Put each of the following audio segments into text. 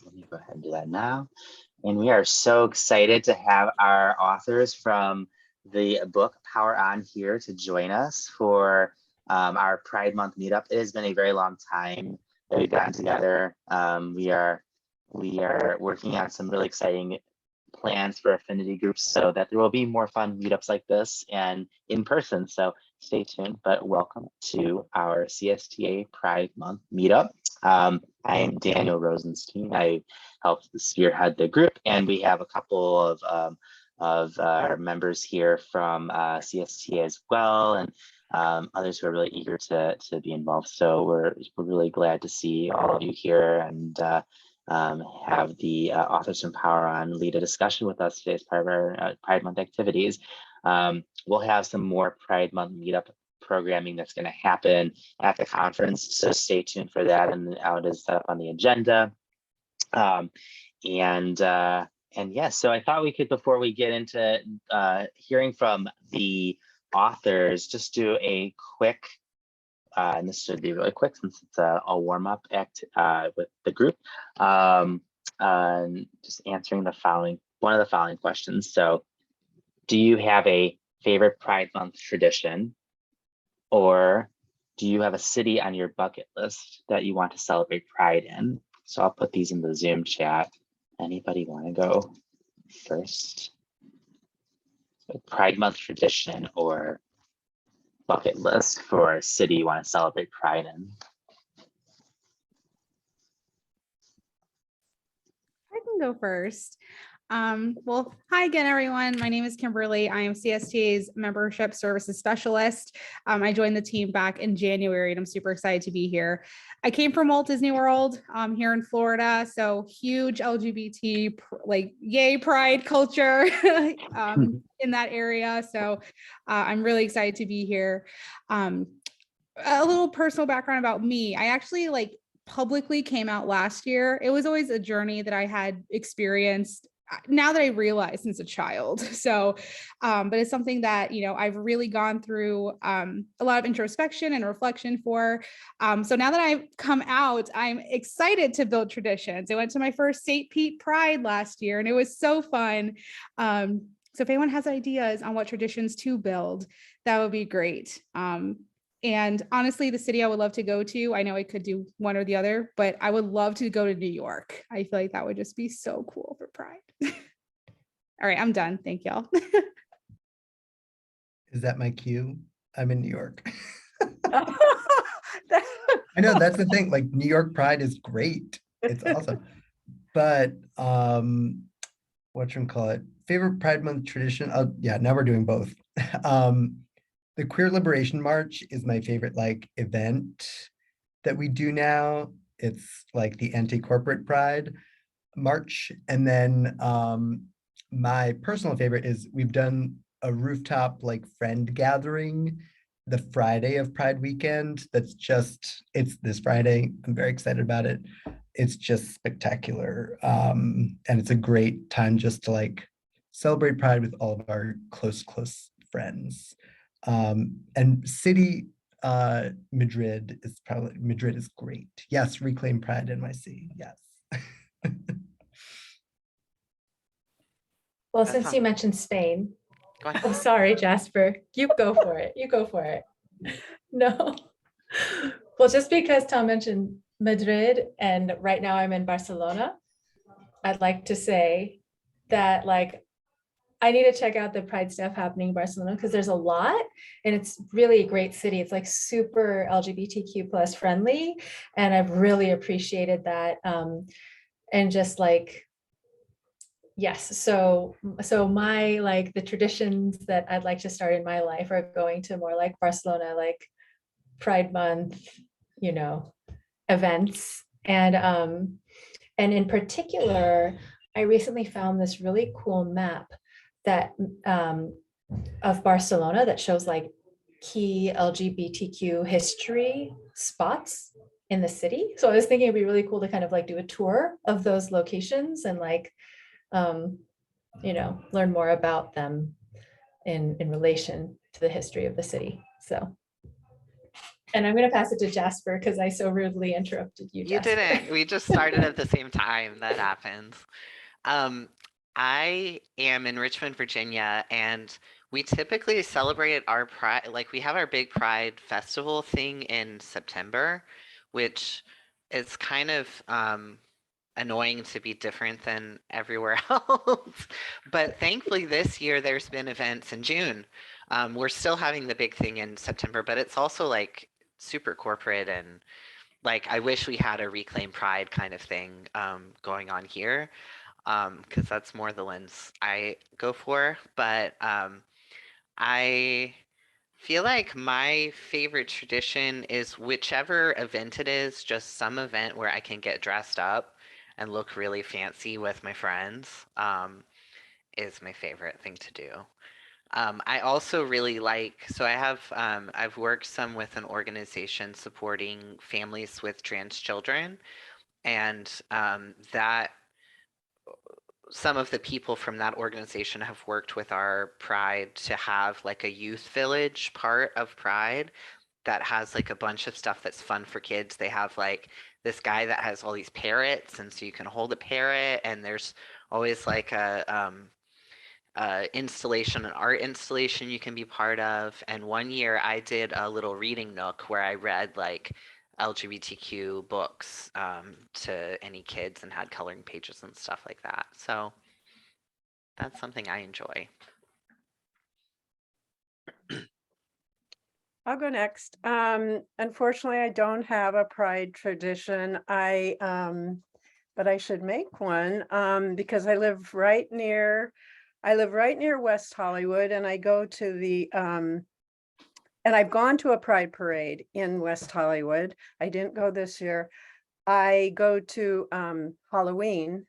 Let me go ahead and do that now. And we are so excited to have our authors from the book Power On here to join us for our Pride Month meetup. It has been a very long time that we've gotten together. We are working on some really exciting plans for affinity groups so that there will be more fun meetups like this and in person. So stay tuned, but welcome to our CSTA Pride Month meetup. I am Daniel Rosenstein. I helped spearhead the group, and we have a couple of our members here from CSTA as well, and others who are really eager to be involved. So we're really glad to see all of you here and have the authors from Power On lead a discussion with us today as part of our Pride Month activities. We'll have some more Pride Month meetup programming that's going to happen at the conference, so stay tuned for that, and how it is set up on the agenda. And yeah, so I thought we could, before we get into hearing from the authors, just do a quick, and this should be really quick since it's a warm-up act with the group, just answering one of the following questions. So, do you have a favorite Pride Month tradition? Or do you have a city on your bucket list that you want to celebrate Pride in? So I'll put these in the Zoom chat. Anybody want to go first? So Pride Month tradition or bucket list for a city you want to celebrate Pride in? I can go first. Well, hi again, everyone. My name is Kimberly. I am CSTA's membership services specialist. I joined the team back in January, and I'm super excited to be here. I came from Walt Disney World here in Florida, so huge LGBT, like yay pride culture in that area. So I'm really excited to be here. A little personal background about me. I actually publicly came out last year. It was always a journey that I had experienced now that I realize since a child. So, but it's something that, I've really gone through a lot of introspection and reflection for. So now that I've come out, I'm excited to build traditions. I went to my first St. Pete Pride last year, and it was so fun. So if anyone has ideas on what traditions to build, that would be great. And honestly, the city I would love to go to, I know I could do one or the other, but I would love to go to New York. I feel like that would just be so cool for Pride. All right, I'm done. Thank y'all. Is that my cue? I'm in New York. I know that's the thing. Like, New York Pride is great. It's awesome. But whatchamacallit, favorite Pride Month tradition? Oh yeah, now we're doing both. The Queer Liberation March is my favorite event that we do now. It's like the anti-corporate Pride March. And then my personal favorite is we've done a rooftop friend gathering the Friday of Pride weekend. It's this Friday. I'm very excited about it. It's just spectacular. And it's a great time just to celebrate Pride with all of our close friends. And city, Madrid is great. Yes, reclaim Pride NYC. Yes. Well, since you mentioned Spain, I'm sorry, Jasper, you go for it. No. Well, just because Tom mentioned Madrid and right now I'm in Barcelona, I'd like to say that I need to check out the Pride stuff happening in Barcelona because there's a lot and it's really a great city. It's super LGBTQ plus friendly. And I've really appreciated that. And just yes. So my, the traditions that I'd like to start in my life are going to more Barcelona, Pride Month, events. And in particular, I recently found this really cool map that of Barcelona that shows key LGBTQ history spots in the city. So I was thinking it'd be really cool to kind of do a tour of those locations and learn more about them in relation to the history of the city. So And I'm going to pass it to Jasper because I so rudely interrupted you, You Jasper. didn't. We just started at the same time. That happens. I am in Richmond, Virginia, and we typically celebrate our Pride, like we have our big Pride Festival thing in September, which is kind of annoying to be different than everywhere else. But thankfully this year there's been events in June. We're still having the big thing in September, but it's also like super corporate and like I wish we had a Reclaim Pride kind of thing going on here, because that's more the lens I go for. But I feel like my favorite tradition is whichever event it is, just some event where I can get dressed up and look really fancy with my friends, is my favorite thing to do. I also really like, so I have, I've worked some with an organization supporting families with trans children, and that some of the people from that organization have worked with our Pride to have like a youth village part of Pride that has like a bunch of stuff that's fun for kids. They have like this guy that has all these parrots, and so you can hold a parrot, and there's always like a installation, an art installation you can be part of. And one year I did a little reading nook where I read like LGBTQ books to any kids and had coloring pages and stuff like that. So that's something I enjoy. I'll go next. Unfortunately, I don't have a Pride tradition. But I should make one because I live right near West Hollywood, and I go to the and I've gone to a Pride parade in West Hollywood. I didn't go this year. I go to Halloween,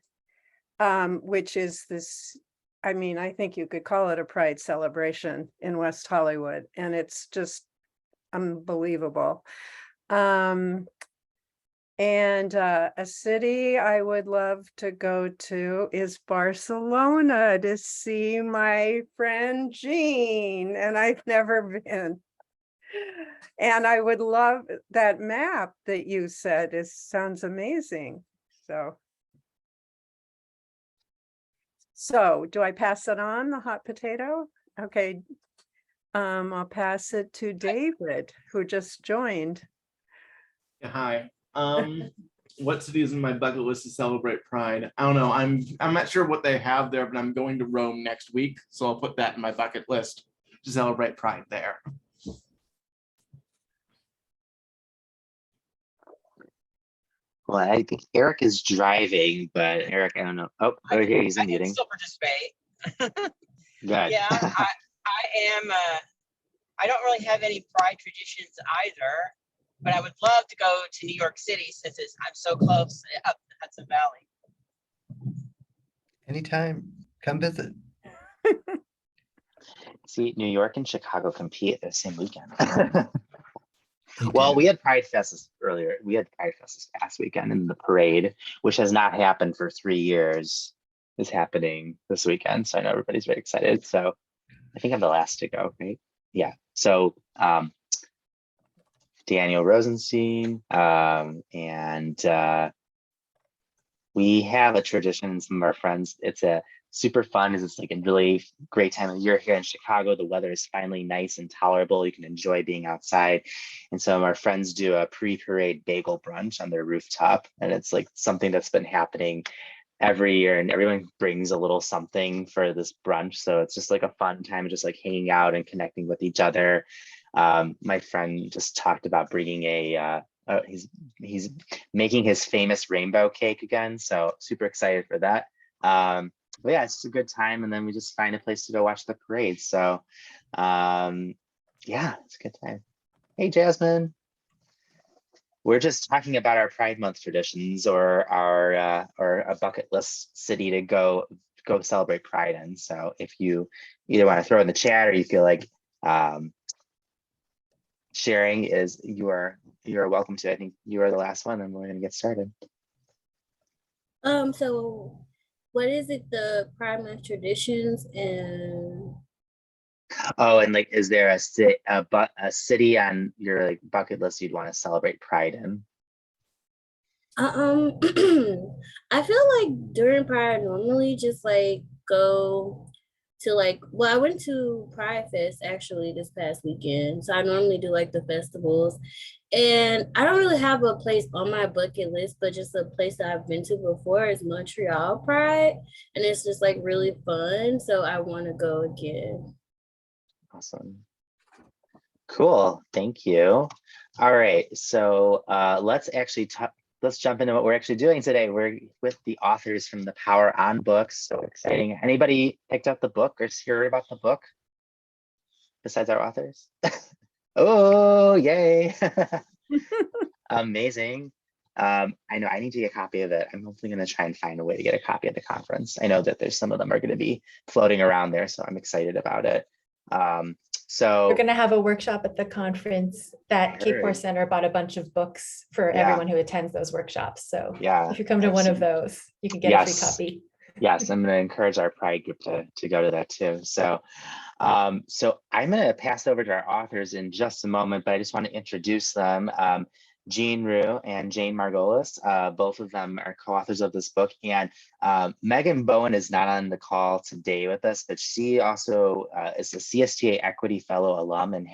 which is this, I mean, I think you could call it a Pride celebration in West Hollywood, and it's just unbelievable. And a city I would love to go to is Barcelona to see my friend Jean, and I've never been. And I would love that map that you said. It sounds amazing. So do I pass it on, the hot potato? Okay. I'll pass it to David, who just joined. Yeah, hi. What cities in my bucket list to celebrate Pride? I don't know. I'm not sure what they have there, but I'm going to Rome next week, so I'll put that in my bucket list to celebrate Pride there. Well, I think Eric is driving, but Eric, I don't know. Oh, over here he's I can muting. still participate. Good. Yeah, I am. I don't really have any Pride traditions either, but I would love to go to New York City since I'm so close up the Hudson Valley. Anytime, come visit. See, New York and Chicago compete the same weekend. They Well, do. we had Pride Fest earlier. We had Pride Fest this past weekend, and the parade, which has not happened for 3 years, is happening this weekend. So I know everybody's very excited. So I think I'm the last to go, right? Yeah. So Daniel Rosenstein, and we have a tradition. Some of our friends, it's a super fun. It's like a really great time of year here in Chicago. The weather is finally nice and tolerable. You can enjoy being outside. And some of our friends do a pre-parade bagel brunch on their rooftop. And it's like something that's been happening every year, and everyone brings a little something for this brunch. So it's just like a fun time, just like hanging out and connecting with each other. My friend just talked about bringing he's making his famous rainbow cake again. So super excited for that. But yeah, it's just a good time. And then we just find a place to go watch the parade. So yeah, it's a good time. Hey, Jasmine. We're just talking about our Pride Month traditions, or a bucket list city to go celebrate Pride in. So if you either want to throw in the chat, or you feel like sharing, you are welcome to. I think you are the last one, and we're gonna get started. So what is it, the Pride Month traditions, and Oh, and like, is there a city on your like bucket list you'd want to celebrate Pride in? I feel like during Pride, I normally just like go to like, well, I went to Pride Fest actually this past weekend. So I normally do like the festivals. And I don't really have a place on my bucket list, but just a place that I've been to before is Montreal Pride. And it's just like really fun. So I want to go again. Awesome. Cool. Thank you. All right. So let's jump into what we're actually doing today. We're with the authors from the Power On books. So exciting. Anybody picked up the book or heard about the book besides our authors? Oh, yay. Amazing. I know I need to get a copy of it. I'm hopefully going to try and find a way to get a copy at the conference. I know that there's some of them are going to be floating around there, so I'm excited about it. So we're going to have a workshop at the conference that Cape More Center bought a bunch of books for everyone who attends those workshops. So if you come to one of those, you can get a free copy. Yes, I'm going to encourage our Pride group to go to that too. So, so I'm going to pass over to our authors in just a moment, but I just want to introduce them. Jean Rue and Jane Margolis, both of them are co-authors of this book. And Megan Bowen is not on the call today with us, but she also is a CSTA Equity Fellow alum and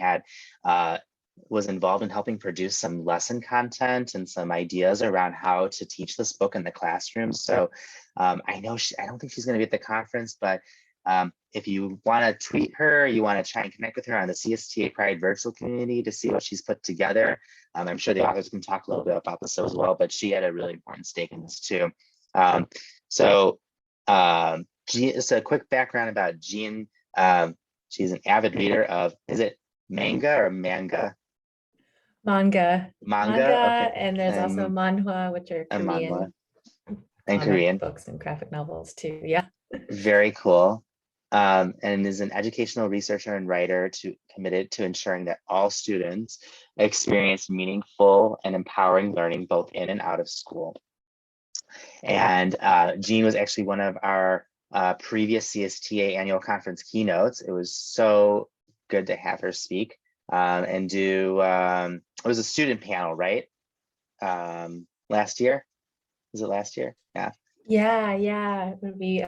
was involved in helping produce some lesson content and some ideas around how to teach this book in the classroom. So I know I don't think she's going to be at the conference, but if you want to tweet her, you want to try and connect with her on the CSTA Pride virtual community to see what she's put together. I'm sure the authors can talk a little bit about this as well, but she had a really important stake in this too. So just a quick background about Jean. She's an avid reader of, is it manga or manga? Manga. Okay. And there's also manhwa, which are Korean. And Korean books and graphic novels too. Yeah. Very cool. And is an educational researcher and writer committed to ensuring that all students experience meaningful and empowering learning both in and out of school. And Jean was actually one of our previous CSTA annual conference keynotes. It was so good to have her speak and do, it was a student panel, right? Last year? Was it last year? Yeah. Yeah. It would be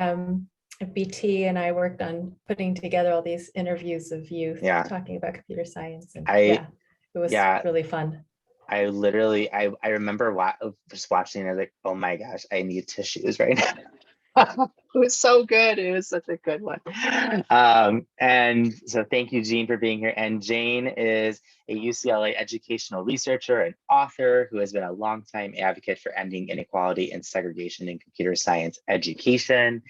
BT and I worked on putting together all these interviews of youth talking about computer science. And it was really fun. I remember just watching it, I was like, oh my gosh, I need tissues right now. It was so good. It was such a good one. And so thank you, Jean, for being here. And Jane is a UCLA educational researcher and author who has been a longtime advocate for ending inequality and segregation in computer science education.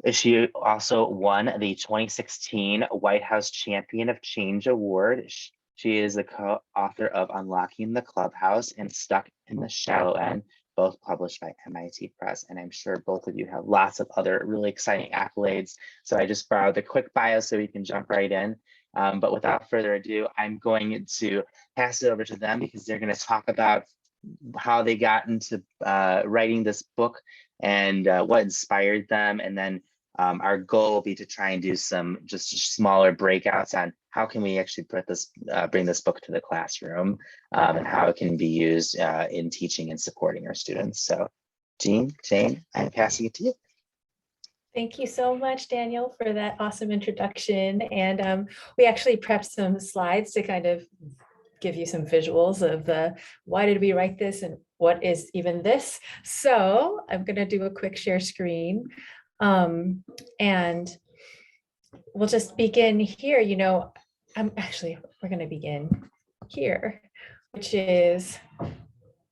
She also won the 2016 White House Champion of Change Award. She is the co-author of Unlocking the Clubhouse and Stuck in the Shallow End, both published by MIT Press. And I'm sure both of you have lots of other really exciting accolades. So I just borrowed the quick bio so we can jump right in. But without further ado, I'm going to pass it over to them because they're going to talk about how they got into writing this book and what inspired them. And then our goal will be to try and do some just smaller breakouts on how can we actually bring this book to the classroom and how it can be used in teaching and supporting our students. So Jane, I'm passing it to you. Thank you so much, Daniel, for that awesome introduction. And we actually prepped some slides to kind of give you some visuals of why did we write this and what is even this. So I'm going to do a quick share screen. And we'll just begin here. We're going to begin here, which is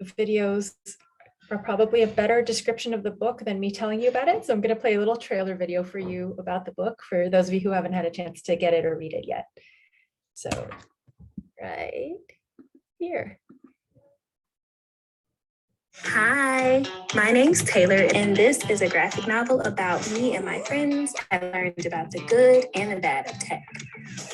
videos are probably a better description of the book than me telling you about it. So I'm going to play a little trailer video for you about the book for those of you who haven't had a chance to get it or read it yet. So right here. Hi, my name's Taylor, and this is a graphic novel about me and my friends. I learned about the good and the bad of tech.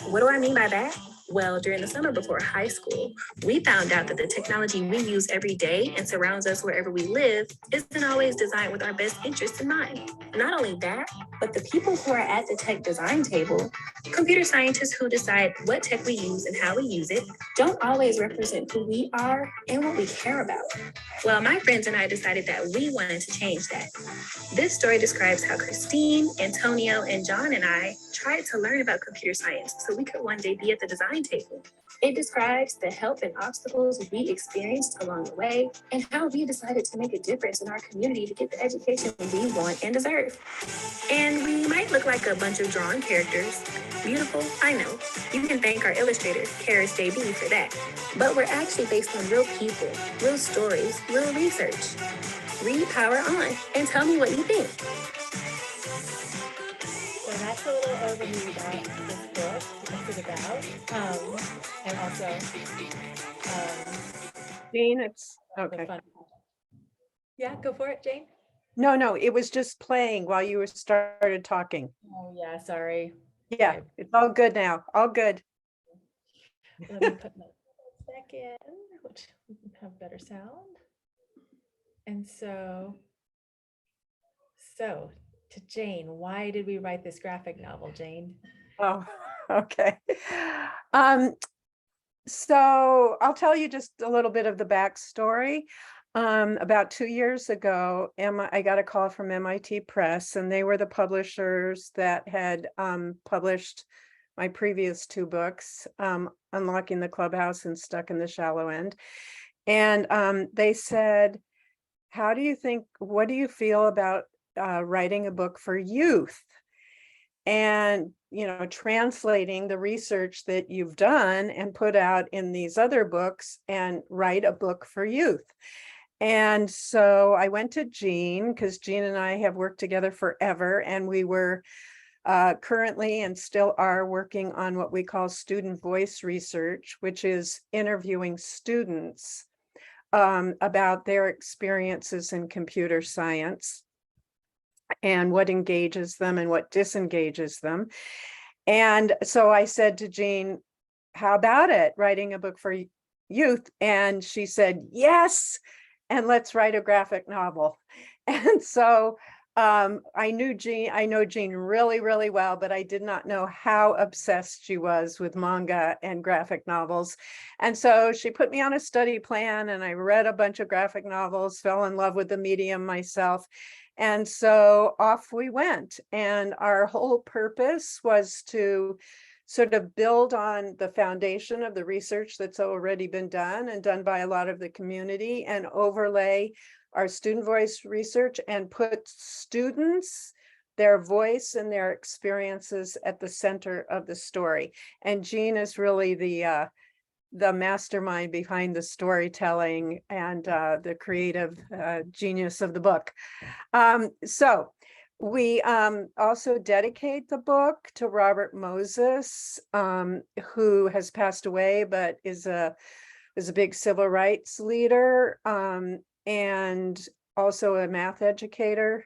What do I mean by that? Well, during the summer before high school, we found out that the technology we use every day and surrounds us wherever we live isn't always designed with our best interests in mind. Not only that, but the people who are at the tech design table, computer scientists who decide what tech we use and how we use it, don't always represent who we are and what we care about. Well, my friends and I decided that we wanted to change that. This story describes how Christine, Antonio, and John and I tried to learn about computer science so we could one day be at the design table. It describes the help and obstacles we experienced along the way and how we decided to make a difference in our community to get the education we want and deserve. And we might look like a bunch of drawn characters. Beautiful, I know. You can thank our illustrator, Karis JB, for that. But we're actually based on real people, real stories, real research. Read Power On and tell me what you think. So that's a little overview about this book, what it's about, and also Jane, it's the okay. fun. Yeah, go for it, Jane. No, it was just playing while you were started talking. Oh yeah, sorry. Yeah, Okay. it's all good now. All good. Let me put my back in, which we can have better sound. And so to Jane, why did we write this graphic novel, Jane? Oh, okay. So I'll tell you just a little bit of the backstory. About 2 years ago, I got a call from MIT Press, and they were the publishers that had published my previous 2 books, Unlocking the Clubhouse and Stuck in the Shallow End. And they said, what do you feel about writing a book for youth? And, translating the research that you've done and put out in these other books and write a book for youth. And so I went to Jean, because Jean and I have worked together forever, and we were currently and still are working on what we call student voice research, which is interviewing students about their experiences in computer science and what engages them and what disengages them. And so I said to Jean, how about it, writing a book for youth? And she said, yes, and let's write a graphic novel. And so I know Jean really, really well, but I did not know how obsessed she was with manga and graphic novels. And so she put me on a study plan, and I read a bunch of graphic novels, fell in love with the medium myself. And so off we went. And our whole purpose was to sort of build on the foundation of the research that's already been done and done by a lot of the community, and overlay our student voice research and put students, their voice and their experiences at the center of the story. And Jean is really the mastermind behind the storytelling and the creative genius of the book. So we also dedicate the book to Robert Moses, who has passed away, but is a big civil rights leader, and also a math educator.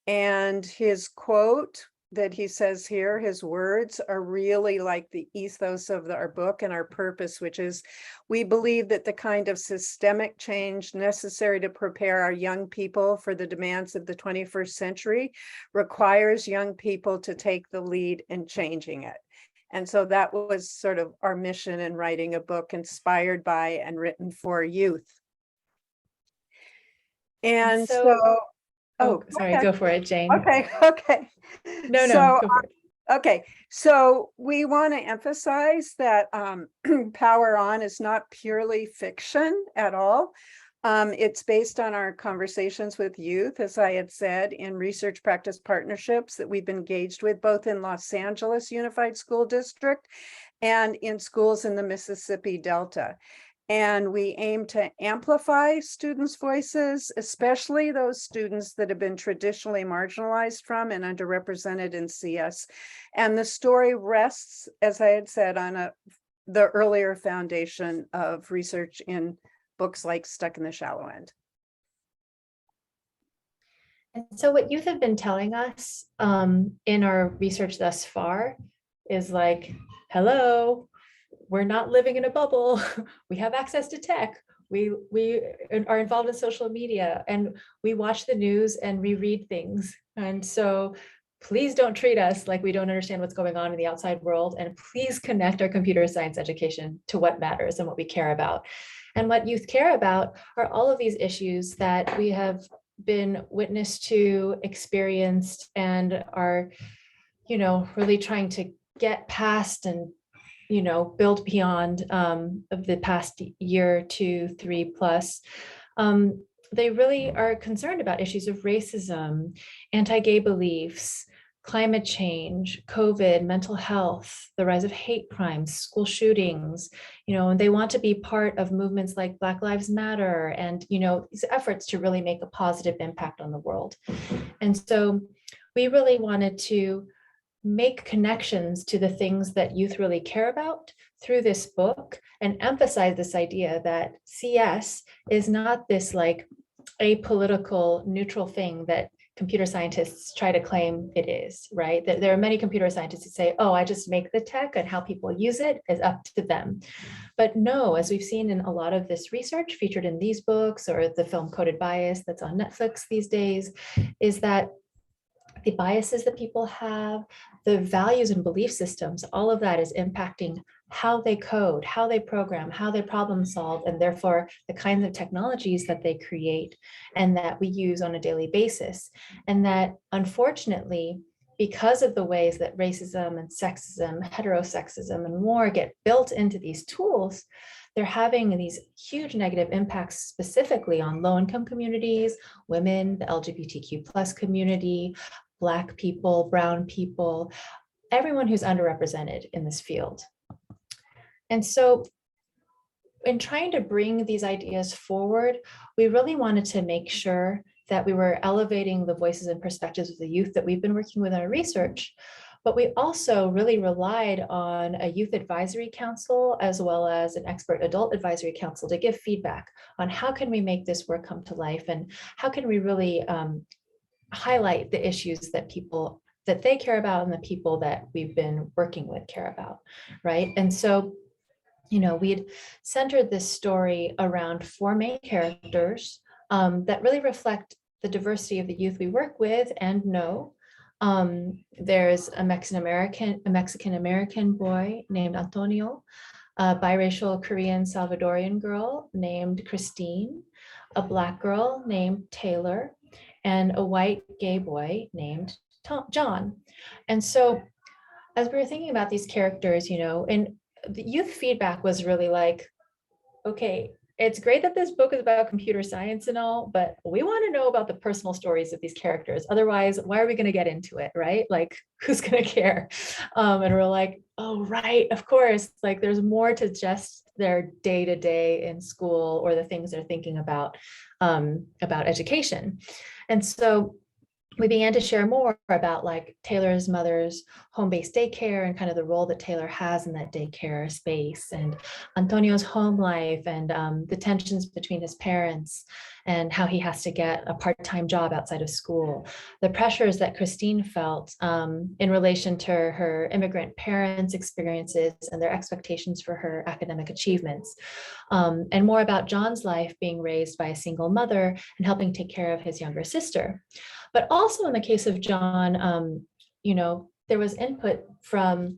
And his quote that he says here, his words are really like the ethos of our book and our purpose, which is, we believe that the kind of systemic change necessary to prepare our young people for the demands of the 21st century requires young people to take the lead in changing it. And so that was sort of our mission in writing a book inspired by and written for youth. And so sorry, go for it, Jane. Okay. No, go for it. Okay, so we want to emphasize that Power On is not purely fiction at all. It's based on our conversations with youth, as I had said, in research practice partnerships that we've engaged with both in Los Angeles Unified School District and in schools in the Mississippi Delta. And we aim to amplify students' voices, especially those students that have been traditionally marginalized from and underrepresented in CS. And the story rests, as I had said, on the earlier foundation of research in books like Stuck in the Shallow End. And so what youth have been telling us in our research thus far is like, hello, we're not living in a bubble. We have access to tech. We are involved in social media, and we watch the news and reread things. And so please don't treat us like we don't understand what's going on in the outside world. And please connect our computer science education to what matters and what we care about. And what youth care about are all of these issues that we have been witness to, experienced, and are, really trying to get past and build beyond of the past year, 2, 3 plus. They really are concerned about issues of racism, anti-gay beliefs, climate change, COVID, mental health, the rise of hate crimes, school shootings, and they want to be part of movements like Black Lives Matter and, these efforts to really make a positive impact on the world. And so we really wanted to make connections to the things that youth really care about through this book and emphasize this idea that CS is not this like apolitical neutral thing that computer scientists try to claim it is, right? There are many computer scientists who say, oh, I just make the tech and how people use it is up to them. But no, as we've seen in a lot of this research featured in these books or the film Coded Bias that's on Netflix these days, is that the biases that people have, the values and belief systems, all of that is impacting how they code, how they program, how they problem solve, and therefore the kinds of technologies that they create and that we use on a daily basis. And that unfortunately, because of the ways that racism and sexism, heterosexism, and more get built into these tools, they're having these huge negative impacts specifically on low-income communities, women, the LGBTQ plus community, Black people, brown people, everyone who's underrepresented in this field. And so in trying to bring these ideas forward, we really wanted to make sure that we were elevating the voices and perspectives of the youth that we've been working with in our research. But we also really relied on a youth advisory council as well as an expert adult advisory council to give feedback on how can we make this work come to life and how can we really highlight the issues that they care about and the people that we've been working with care about, right? And so, we'd centered this story around 4 main characters that really reflect the diversity of the youth we work with and know. There's a Mexican-American boy named Antonio, a biracial Korean Salvadorian girl named Christine, a Black girl named Taylor, and a white gay boy named John. And so as we were thinking about these characters, and the youth feedback was really like, okay, it's great that this book is about computer science and all, but we want to know about the personal stories of these characters. Otherwise, why are we going to get into it, right? Like, who's going to care? And we're like, oh, right, of course. Like, there's more to just their day-to-day in school or the things they're thinking about education. And so we began to share more about like Taylor's mother's home-based daycare and kind of the role that Taylor has in that daycare space, and Antonio's home life and the tensions between his parents and how he has to get a part-time job outside of school, the pressures that Christine felt in relation to her immigrant parents' experiences and their expectations for her academic achievements, and more about John's life being raised by a single mother and helping take care of his younger sister. But also in the case of John, there was input from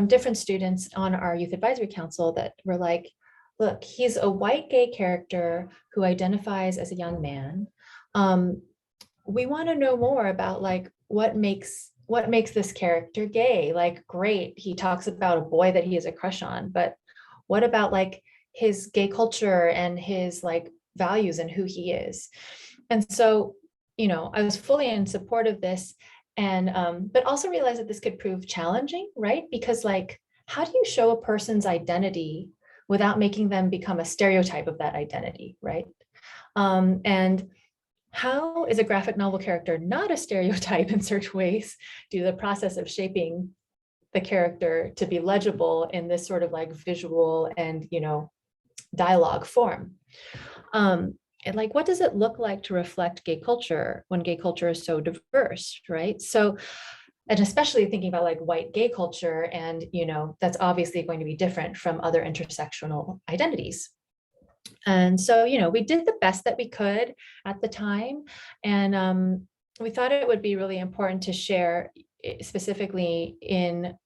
different students on our youth advisory council that were like, look, he's a white gay character who identifies as a young man. We want to know more about like what makes this character gay. Like, great, he talks about a boy that he has a crush on, but what about like his gay culture and his like values and who he is? And so, I was fully in support of this, and but also realized that this could prove challenging, right? Because like, how do you show a person's identity without making them become a stereotype of that identity, right? And how is a graphic novel character not a stereotype in certain ways due to the process of shaping the character to be legible in this sort of like visual and, dialogue form? And like, what does it look like to reflect gay culture when gay culture is so diverse, right? So and especially thinking about like white gay culture, and that's obviously going to be different from other intersectional identities. And so we did the best that we could at the time, and we thought it would be really important to share, specifically in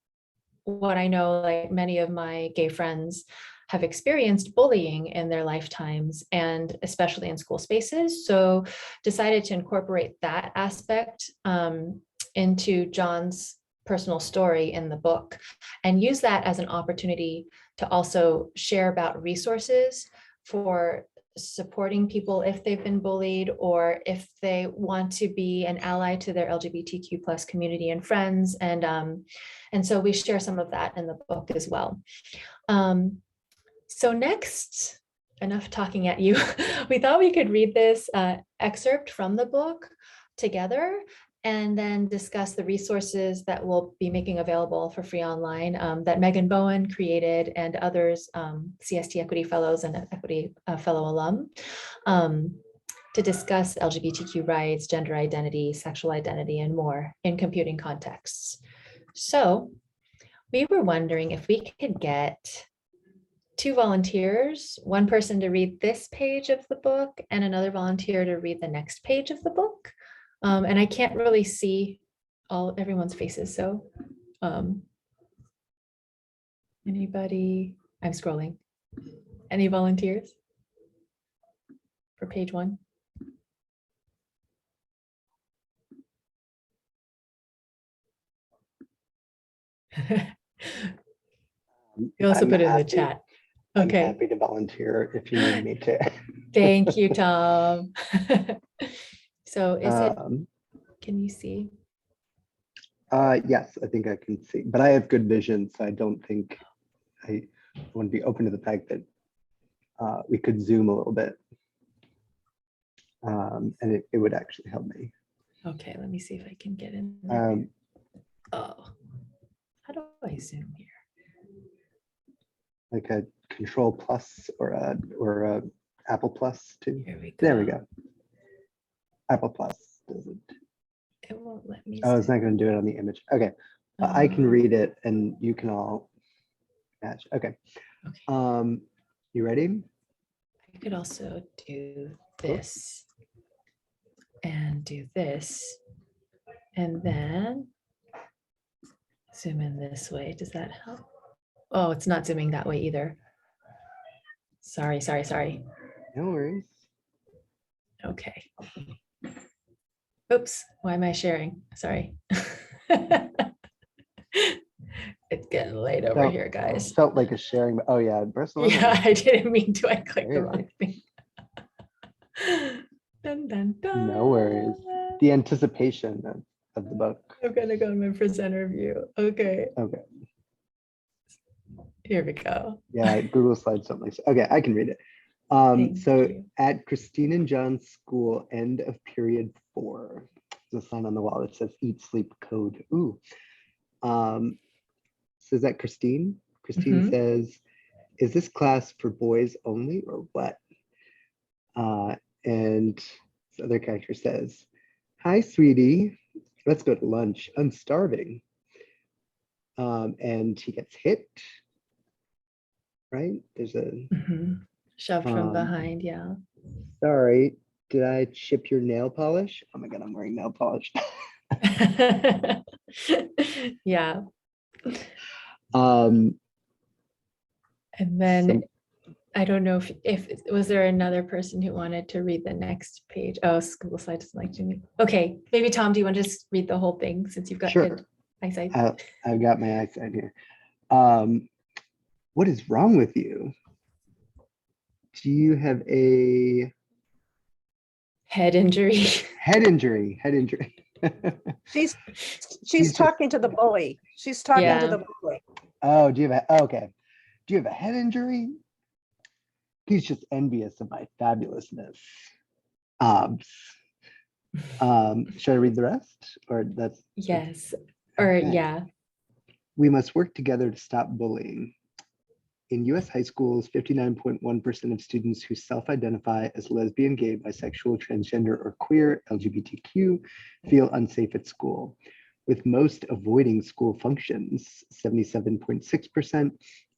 what I know, like many of my gay friends have experienced bullying in their lifetimes, and especially in school spaces. So decided to incorporate that aspect into John's personal story in the book, and use that as an opportunity to also share about resources for supporting people if they've been bullied, or if they want to be an ally to their LGBTQ plus community and friends. And so we share some of that in the book as well. So next, enough talking at you. We thought we could read this excerpt from the book together, and then discuss the resources that we'll be making available for free online that Megan Bowen created, and others, CST Equity Fellows and Equity Fellow alum, to discuss LGBTQ rights, gender identity, sexual identity, and more in computing contexts. So we were wondering if we could get 2 volunteers, one person to read this page of the book and another volunteer to read the next page of the book. And I can't really see everyone's faces. So anybody, I'm scrolling. Any volunteers for page 1? You also put it in the chat. Okay. I'm happy to volunteer if you need me to. Thank you, Tom. So is it, can you see? Yes, I think I can see, but I have good vision, so I don't think I want to be open to the fact that we could zoom a little bit. And it would actually help me. Okay, let me see if I can get in there. Oh, how do I zoom here? Like a Control Plus or a Apple Plus too. Here we go. There we go. Apple Plus doesn't. It won't let me. Oh, it's not going to do it on the image. Okay, I can read it and you can all match. Okay. You ready? I could also do this and do this, and then zoom in this way. Does that help? Oh, it's not zooming that way either. Sorry. No worries. Okay. Oops, why am I sharing? Sorry. It's getting late over here, guys. Felt like a sharing. Oh yeah, Yeah, I didn't mean to. I clicked the wrong thing. Dun, dun, dun. No worries. The anticipation of the book. I'm gonna go in my presenter view. Okay. Okay. Here we go. Yeah, Google Slides something like that. Okay, I can read it. So at Christine and John's school, end of period 4, there's a sign on the wall that says eat, sleep, code. Ooh. Says that Christine? Christine says, is this class for boys only or what? And this other character says, hi, sweetie, let's go to lunch. I'm starving. And he gets hit, right? There's a shoved from behind, yeah. Sorry, did I chip your nail polish? Oh my God, I'm wearing nail polish. Yeah. And then I don't know if was there another person who wanted to read the next page? Oh, Google Slide doesn't like to. Okay, maybe Tom, do you want to just read the whole thing since you've got good eyesight? I've got my eyesight here. What is wrong with you? Do you have a head injury? Head injury. She's talking to the bully. She's talking to the bully. Oh, do you have a head injury? He's just envious of my fabulousness. Should I read the rest? Or that's yes. Or okay. Yeah. We must work together to stop bullying. In US high schools, 59.1% of students who self-identify as lesbian, gay, bisexual, transgender, or queer, LGBTQ, feel unsafe at school. with most avoiding school functions, 77.6%,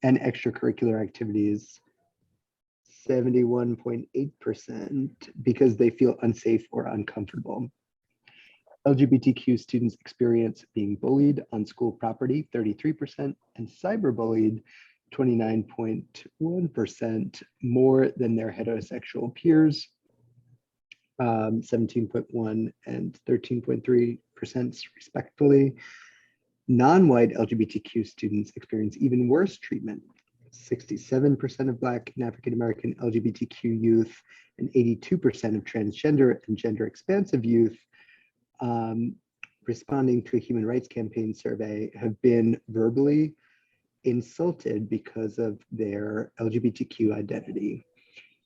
and extracurricular activities, 71.8%, because they feel unsafe or uncomfortable. LGBTQ students experience being bullied on school property, 33%, and cyberbullied, 29.1%, more than their heterosexual peers, 17.1 and 13.3% respectively. Non-white LGBTQ students experience even worse treatment. 67% of Black and African-American LGBTQ youth and 82% of transgender and gender expansive youth responding to a human rights campaign survey have been verbally insulted because of their LGBTQ identity.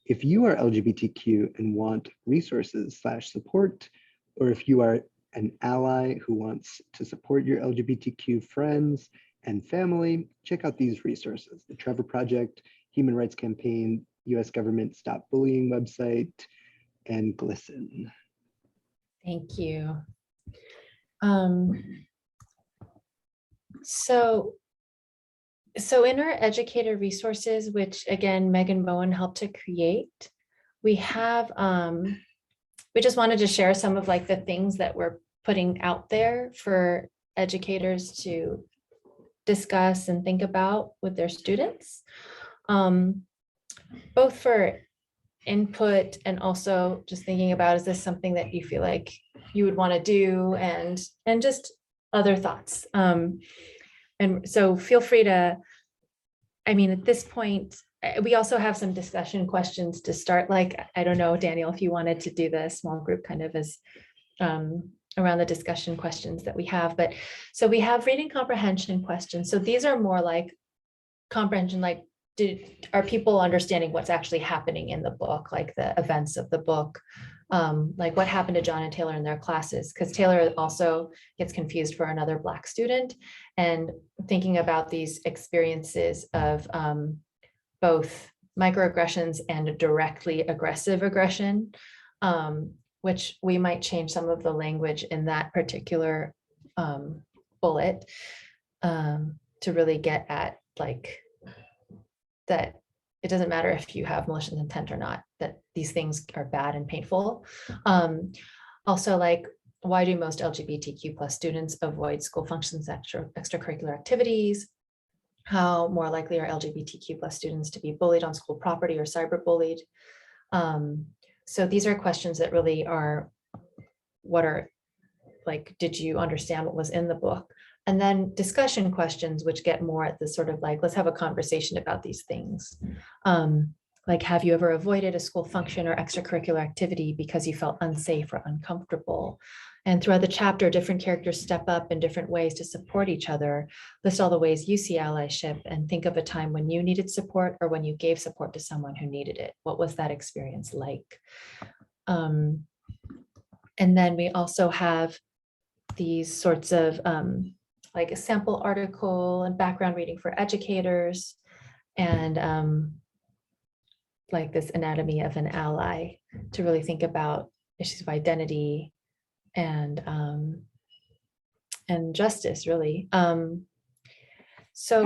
If you are LGBTQ and want resources/support, or if you are an ally who wants to support your LGBTQ friends and family, check out these resources: the Trevor Project, Human Rights Campaign, US Government Stop Bullying website, and GLSEN. Thank you. So in our educator resources, which again, Megan Bowen helped to create, we have, we just wanted to share some of like the things that we're putting out there for educators to discuss and think about with their students, both for input and also just thinking about, is this something that you feel like you would want to do, and just other thoughts. And so feel free to, I mean, at this point, we also have some discussion questions to start. Like, I don't know, Daniel, if you wanted to do the small group kind of as around the discussion questions that we have. But so we have reading comprehension questions. So these are more like comprehension, like are people understanding what's actually happening in the book, like the events of the book, like what happened to John and Taylor in their classes, because Taylor also gets confused for another Black student, and thinking about these experiences of both microaggressions and directly aggressive aggression, which we might change some of the language in that particular bullet to really get at like that it doesn't matter if you have malicious intent or not, that these things are bad and painful. Also, like, why do most LGBTQ plus students avoid school functions, extracurricular activities? How more likely are LGBTQ plus students to be bullied on school property or cyberbullied? So these are questions that really are, what are, like, did you understand what was in the book? And then discussion questions, which get more at the sort of like, let's have a conversation about these things. Like, have you ever avoided a school function or extracurricular activity because you felt unsafe or uncomfortable? And throughout the chapter, different characters step up in different ways to support each other. List all the ways you see allyship and think of a time when you needed support or when you gave support to someone who needed it. What was that experience like? And then we also have these sorts of like a sample article and background reading for educators, and like this anatomy of an ally to really think about issues of identity and justice, really. So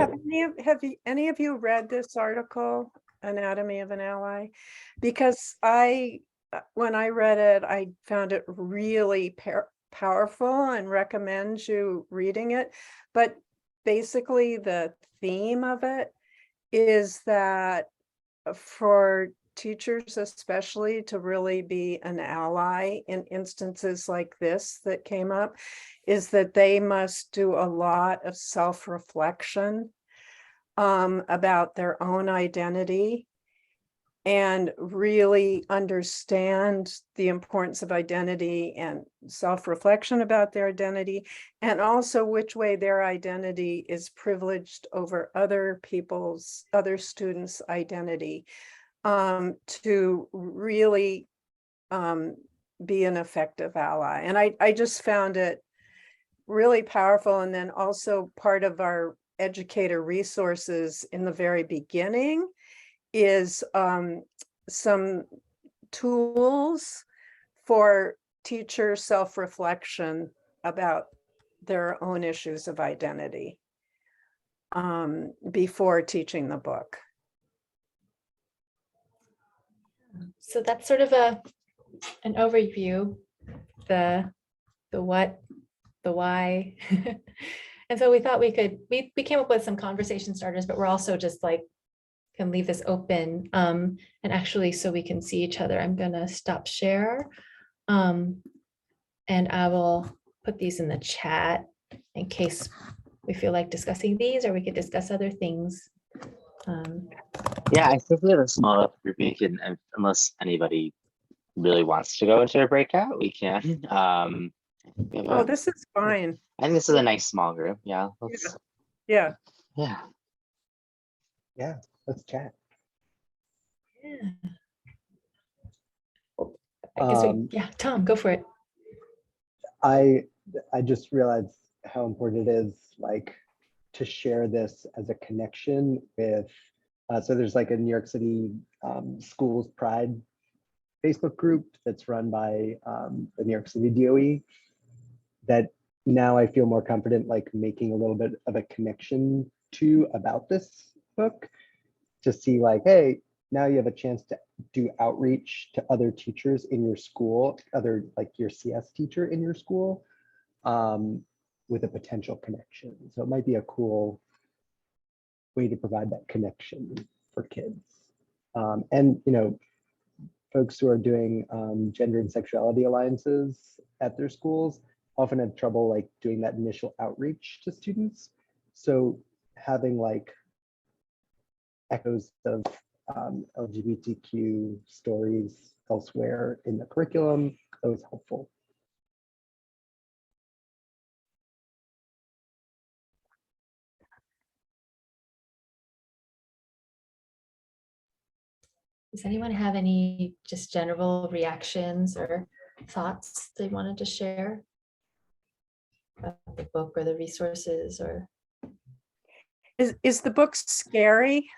Have any of you read this article, Anatomy of an Ally? Because when I read it, I found it really powerful and recommend you reading it. But basically the theme of it is that for teachers especially to really be an ally in instances like this that came up, is that they must do a lot of self-reflection about their own identity and really understand the importance of identity and self-reflection about their identity, and also which way their identity is privileged over other students' identity, to really be an effective ally. And I just found it really powerful. And then also part of our educator resources in the very beginning is some tools for teacher self-reflection about their own issues of identity before teaching the book. So that's sort of an overview, the what, the why. And so we thought we came up with some conversation starters, but we're also just like, can leave this open. And actually, so we can see each other, I'm gonna stop share. And I will put these in the chat in case we feel like discussing these, or we could discuss other things. Yeah, I think we have a small enough group. We can, unless anybody really wants to go into a breakout, we can. We have Oh, a- this is fine. I think this is a nice small group. Yeah. Yeah. Yeah. Yeah, let's chat. Yeah. I guess yeah, Tom, go for it. I just realized how important it is, like, to share this as a connection with. So there's like a New York City Schools Pride Facebook group that's run by the New York City DOE. That now I feel more confident, like, making a little bit of a connection to about this book, to see like, hey, now you have a chance to do outreach to other teachers in your school, other, like, your CS teacher in your school, with a potential connection. So it might be a cool way to provide that connection for kids. And, you know, folks who are doing gender and sexuality alliances at their schools often have trouble, like, doing that initial outreach to students. So having, like, echoes of LGBTQ stories elsewhere in the curriculum, that was helpful. Does anyone have any just general reactions or thoughts they wanted to share about the book or the resources? Or Is the book scary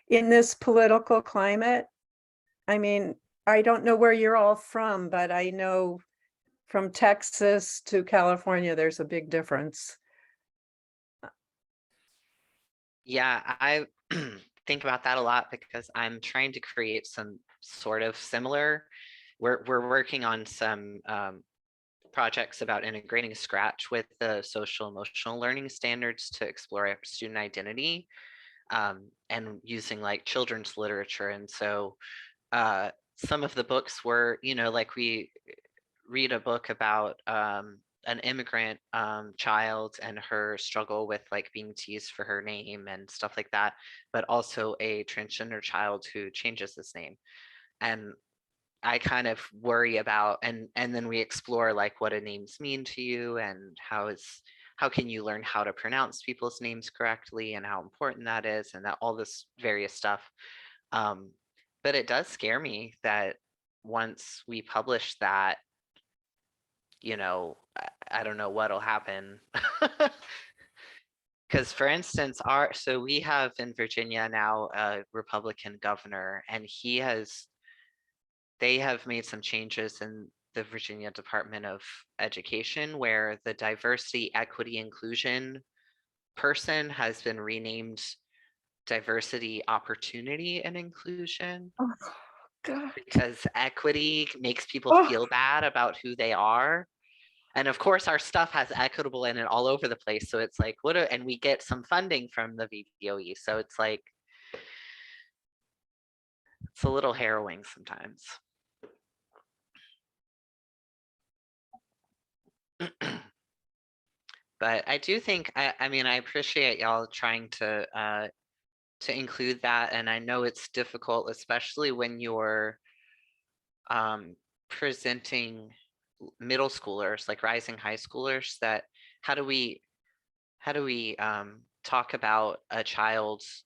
in this political climate? I mean, I don't know where you're all from, but I know from Texas to California, there's a big difference. Yeah, I think about that a lot because I'm trying to create some sort of similar. We're working on some projects about integrating Scratch with the social emotional learning standards to explore student identity, and using like children's literature. And so some of the books were, you know, like we read a book about an immigrant child and her struggle with like being teased for her name and stuff like that, but also a transgender child who changes his name. And I kind of worry about, and then we explore like what do names mean to you, and how can you learn how to pronounce people's names correctly, and how important that is, and that all this various stuff. But it does scare me that once we publish that, you know, I don't know what'll happen. Because for instance, so we have in Virginia now a Republican governor, and they have made some changes in the Virginia Department of Education where the diversity, equity, inclusion person has been renamed diversity, opportunity, and inclusion. Oh, God. Because equity makes people feel bad about who they are. And of course, our stuff has equitable in it all over the place. So it's like, and we get some funding from the VDOE. So it's like, it's a little harrowing sometimes. But I do think, I mean, I appreciate y'all trying to include that. And I know it's difficult, especially when you're presenting middle schoolers, like rising high schoolers, that how do we talk about a child's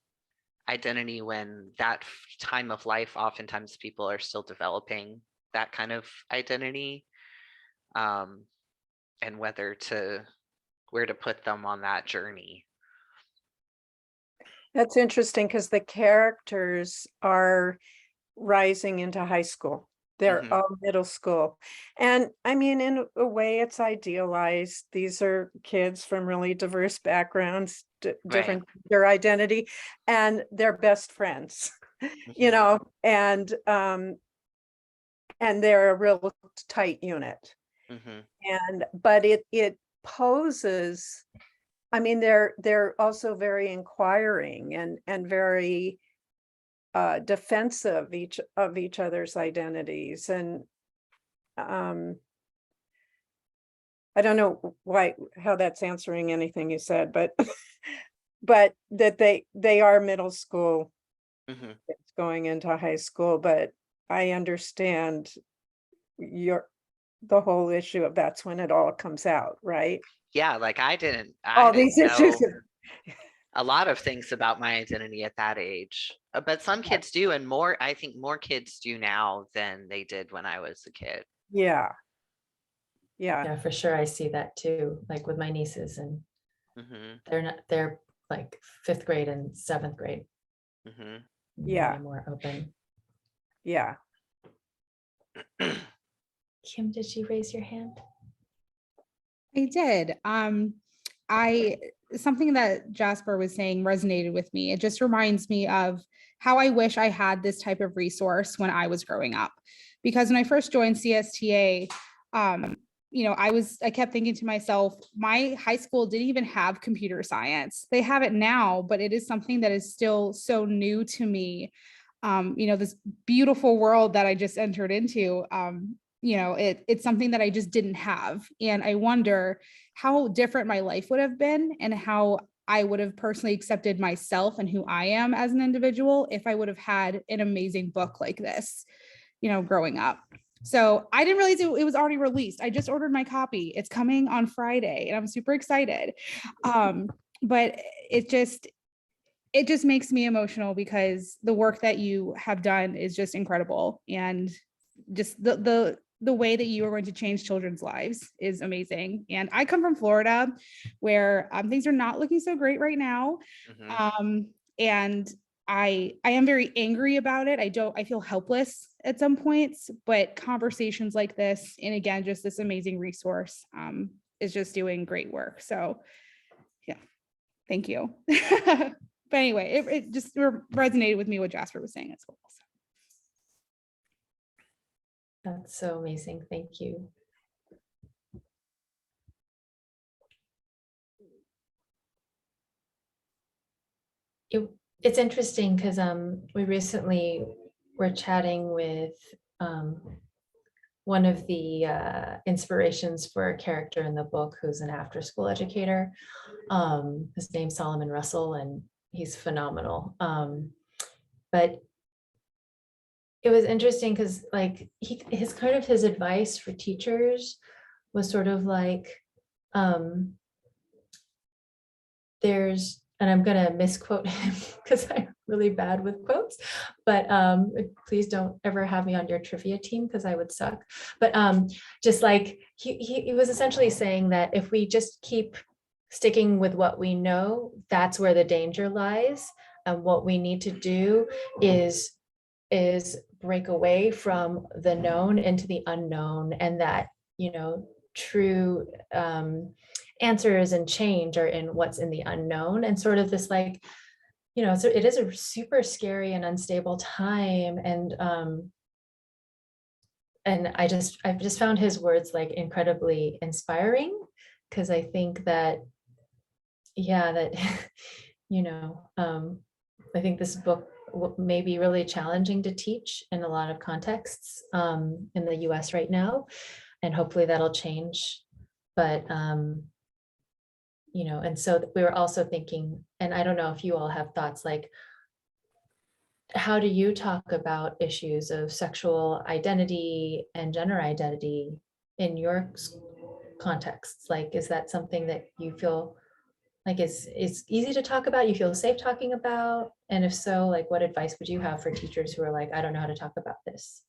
identity when that time of life, oftentimes people are still developing that kind of identity, and where to put them on that journey. That's interesting because the characters are rising into high school. They're Mhm. all middle school. And I mean, in a way, it's idealized. These are kids from really diverse backgrounds, different their identity, and they're best friends, you Mhm. know, and they're a real tight unit. Mhm. And but it poses, I mean, they're also very inquiring and very defensive of each other's identities. And I don't know how that's answering anything you said, but but that they are middle school Mhm. kids going into high school. But I understand your the whole issue of that's when it all comes out, right? Yeah, like I didn't All these issues. know a lot of things about my identity at that age. But some kids do, and I think more kids do now than they did when I was a kid. Yeah. Yeah. Yeah, for sure. I see that too, like with my nieces, and Mhm. they're like 5th grade and 7th grade. Mhm. Yeah. Way more open. Yeah. Kim, did you raise your hand? I did. I something that Jasper was saying resonated with me. It just reminds me of how I wish I had this type of resource when I was growing up. Because when I first joined CSTA, I kept thinking to myself, my high school didn't even have computer science. They have it now, but it is something that is still so new to me. This beautiful world that I just entered into. It's something that I just didn't have. And I wonder how different my life would have been and how I would have personally accepted myself and who I am as an individual if I would have had an amazing book like this, growing up. So I didn't realize it was already released. I just ordered my copy. It's coming on Friday and I'm super excited. But it just makes me emotional because the work that you have done is just incredible. And just the way that you are going to change children's lives is amazing. And I come from Florida, where things are not looking so great right now. Mhm. And I am very angry about it. I feel helpless at some points, but conversations like this, and again, just this amazing resource, is just doing great work. So yeah, thank you. But anyway, it just resonated with me what Jasper was saying as well. That's so amazing. Thank you. It's interesting because we recently were chatting with one of the inspirations for a character in the book who's an after-school educator. His name's Solomon Russell, and he's phenomenal. But it was interesting because like his advice for teachers was sort of like there's, and I'm gonna misquote him because I'm really bad with quotes, but please don't ever have me on your trivia team because I would suck. But just like he was essentially saying that if we just keep sticking with what we know, that's where the danger lies. And what we need to do is break away from the known into the unknown, and that, true answers and change are in what's in the unknown. And sort of this like, so it is a super scary and unstable time. And I've just found his words like incredibly inspiring, because I think that, yeah, that, I think this book may be really challenging to teach in a lot of contexts in the US right now, and hopefully that'll change. But and so we were also thinking, and I don't know if you all have thoughts, like, how do you talk about issues of sexual identity and gender identity in your contexts? Like, is that something that you feel like it's easy to talk about, you feel safe talking about? And if so, like, what advice would you have for teachers who are like, I don't know how to talk about this?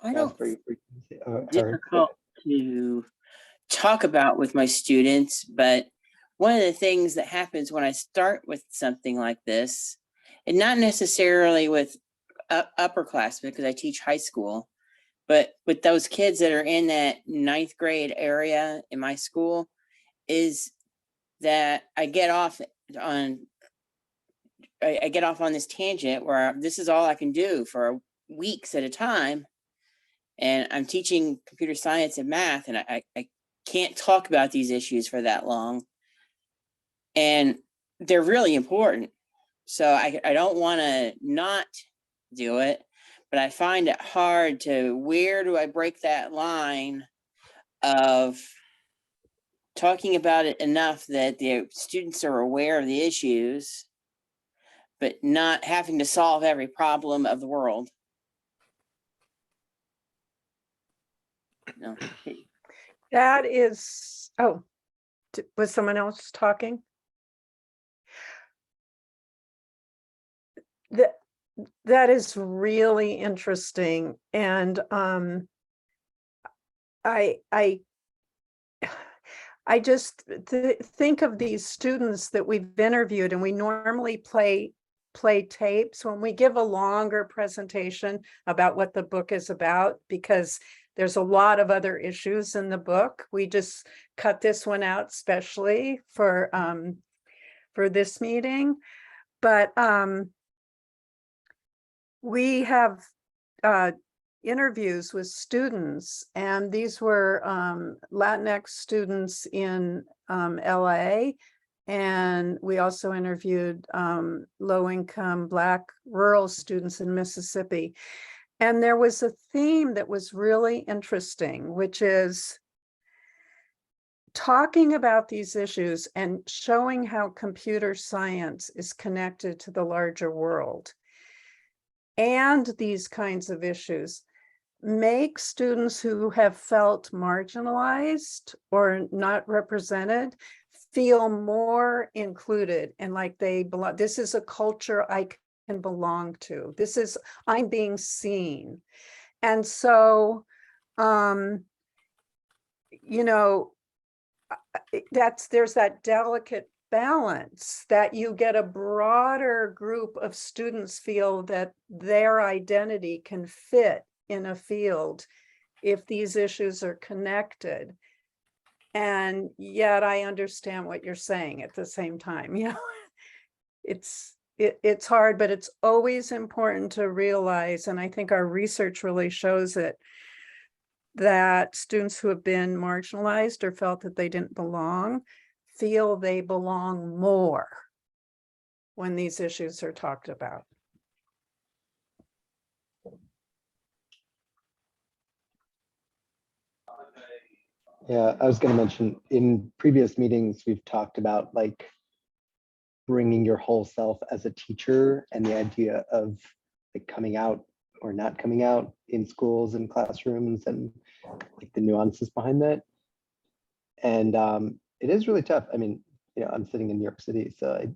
I don't difficult to talk about with my students, but one of the things that happens when I start with something like this, and not necessarily with upperclassmen because I teach high school, but with those kids that are in that 9th grade area in my school, is that I get off on this tangent where this is all I can do for weeks at a time. And I'm teaching computer science and math, and I can't talk about these issues for that long. And they're really important. So I don't want to not do it, but I find it hard to, where do I break that line of talking about it enough that the students are aware of the issues, but not having to solve every problem of the world. No. That is, oh, was someone else talking? That is really interesting. And I just think of these students that we've interviewed, and we normally play tapes when we give a longer presentation about what the book is about, because there's a lot of other issues in the book. We just cut this one out especially for this meeting. But we have interviews with students, and these were Latinx students in LA, and we also interviewed low-income Black rural students in Mississippi. And there was a theme that was really interesting, which is talking about these issues and showing how computer science is connected to the larger world. And these kinds of issues make students who have felt marginalized or not represented feel more included and like they belong. This is a culture I can belong to. This is, I'm being seen. And so, you know, there's that delicate balance that you get a broader group of students feel that their identity can fit in a field if these issues are connected. And yet I understand what you're saying at the same time. You know, it's hard, but it's always important to realize, and I think our research really shows it, that students who have been marginalized or felt that they didn't belong feel they belong more when these issues are talked about. Yeah, I was going to mention in previous meetings, we've talked about like bringing your whole self as a teacher and the idea of like coming out or not coming out in schools and classrooms and like the nuances behind that. And it is really tough. I mean, you know, I'm sitting in New York City, so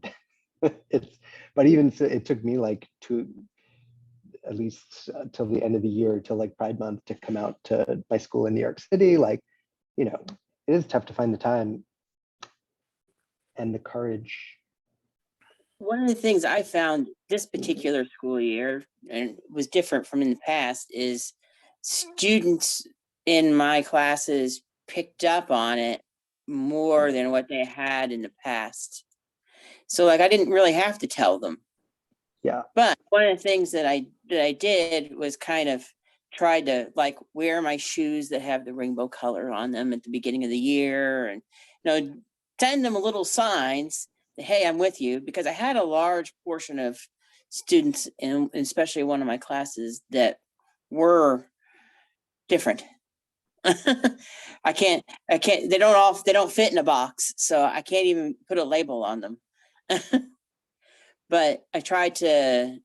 but even so, it took me like at least till the end of the year, till like Pride Month, to come out to my school in New York City. Like, you know, it is tough to find the time and the courage. One of the things I found this particular school year, and was different from in the past, is students in my classes picked up on it more than what they had in the past. So like I didn't really have to tell them. Yeah. But one of the things that I did was kind of try to like wear my shoes that have the rainbow color on them at the beginning of the year, and you know, send them little signs that, hey, I'm with you, because I had a large portion of students, and especially one of my classes, that were different. I can't, they don't fit in a box, so I can't even put a label on them. But I tried to